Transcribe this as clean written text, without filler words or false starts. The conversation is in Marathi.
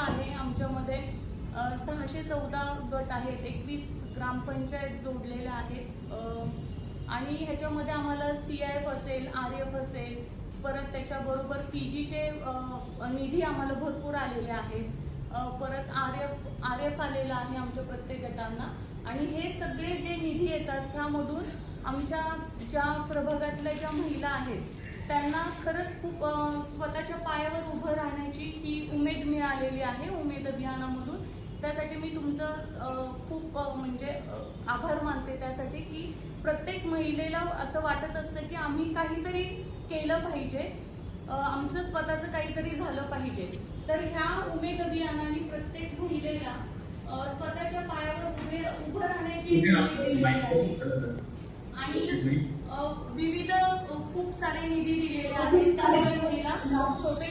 आहे आमच्यामध्ये 614 गट आहेत, 21 ग्रामपंचायत जोडलेल्या आहेत आणि ह्याच्यामध्ये आम्हाला CIF असेल, RF असेल, परत त्याच्याबरोबर PGचे निधी आम्हाला भरपूर आलेले आहेत, परत RF आलेला आहे आमच्या प्रत्येक गटांना आणि हे सगळे जे निधी येतात त्यामधून आमच्या ज्या प्रभागातल्या ज्या महिला आहेत त्यांना खरंच खूप स्वतःच्या पायावर उभं राहण्याची ही उमेद मिळालेली आहे उमेद अभियानामधून। त्यासाठी मी तुमचं खूप म्हणजे आभार मानते त्यासाठी की प्रत्येक महिलेला असं वाटत असतं की आम्ही काहीतरी केलं पाहिजे, आमचं स्वतःचं काहीतरी झालं पाहिजे। तर ह्या उमेद अभियानाने प्रत्येक महिलेला स्वतःच्या पायावर उभं राहण्याची संधी दिलेली आहे आणि विविध खूप सारे निधी दिलेले आहेत त्यामुळे महिला छोटे